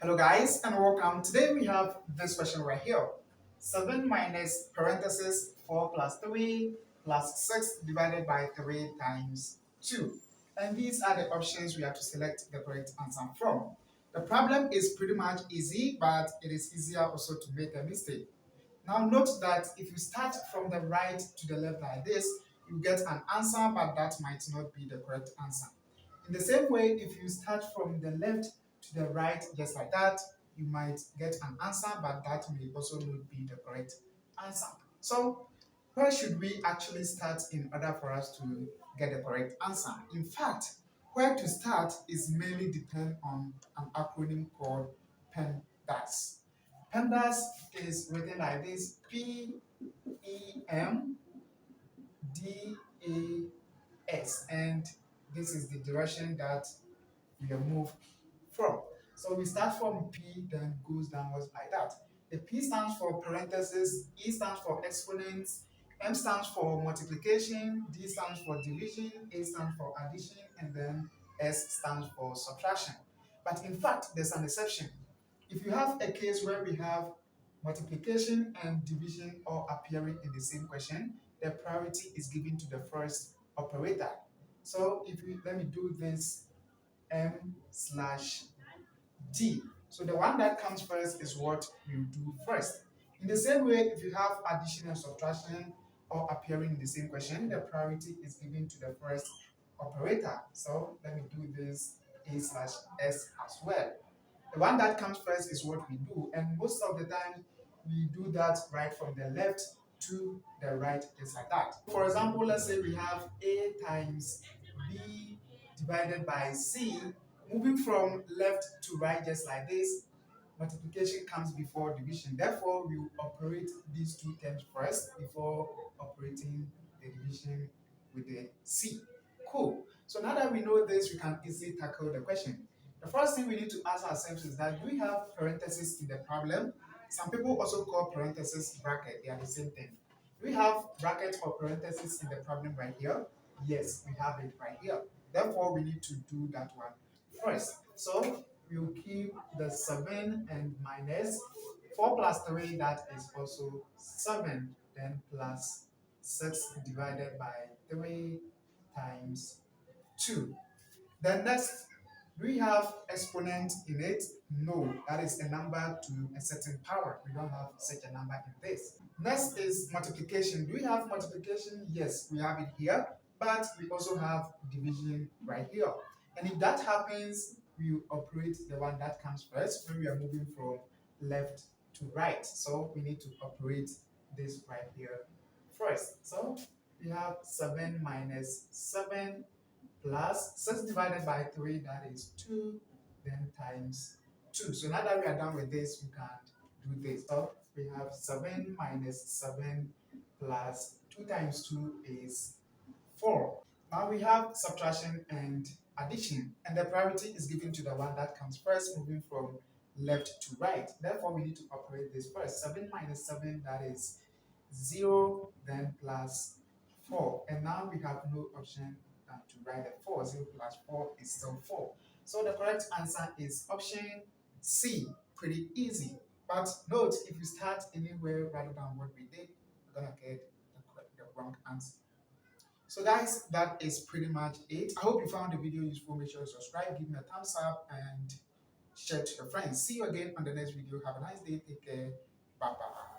Hello guys and welcome. Today we have this question right here. 7 minus parenthesis 4 plus 3 plus 6 divided by 3 times 2. And these are the options we have to select the correct answer from. The problem is pretty much easy, but it is easier also to make a mistake. Now note that if you start from the right to the left like this, you get an answer, but that might not be the correct answer. In the same way, if you start from the left to the right just like that, you might get an answer, but that may also not be the correct answer. So where should we actually start in order for us to get the correct answer? In fact, where to start is mainly depend on an acronym called PEMDAS. PEMDAS is written like this: PEMDAS, and this is the direction that we are moved from. So we start from P, then goes downwards like that. The P stands for parentheses, E stands for exponents, M stands for multiplication, D stands for division, A stands for addition, and then S stands for subtraction. But in fact, there's an exception. If you have a case where we have multiplication and division all appearing in the same question, the priority is given to the first operator. So if you let me do this M slash D. So the one that comes first is what we do first. In the same way, if you have addition and subtraction all appearing in the same question, the priority is given to the first operator. So let me do this A slash S as well. The one that comes first is what we do, and most of the time we do that right from the left to the right, just like that. For example, let's say we have A times B divided by C. Moving from left to right just like this, multiplication comes before division. Therefore, we will operate these two terms first before operating the division with the C. Cool. So now that we know this, we can easily tackle the question. The first thing we need to ask ourselves is that, do we have parentheses in the problem? Some people also call parentheses bracket. They are the same thing. Do we have bracket or parentheses in the problem right here? Yes, we have it right here. Therefore, we need to do that one first. So we'll keep the 7 and minus 4 plus 3, that is also 7, then plus 6 divided by 3 times 2. Then next, do we have exponent in it? No, that is a number to a certain power. We don't have such a number in this. Next is multiplication. Do we have multiplication? Yes, we have it here, but we also have division right here. And if that happens, we operate the one that comes first when we are moving from left to right. So we need to operate this right here first. So we have 7 minus 7 plus 6 divided by 3, that is 2, then times 2. So now that we are done with this, we can do this. So we have 7 minus 7 plus 2 times 2 is 4. Now we have subtraction and addition, and the priority is given to the one that comes first, moving from left to right. Therefore, we need to operate this first. 7 minus 7, that is 0, then plus 4. And now we have no option than to write the 4. 0 plus 4 is still 4. So the correct answer is option C. Pretty easy. But note, if you start anywhere rather than what we did, you're going to get the wrong answer. So guys, that is pretty much it. I hope you found the video useful. Make sure you subscribe, give me a thumbs up, and share to your friends. See you again on the next video. Have a nice day. Take care. Bye bye.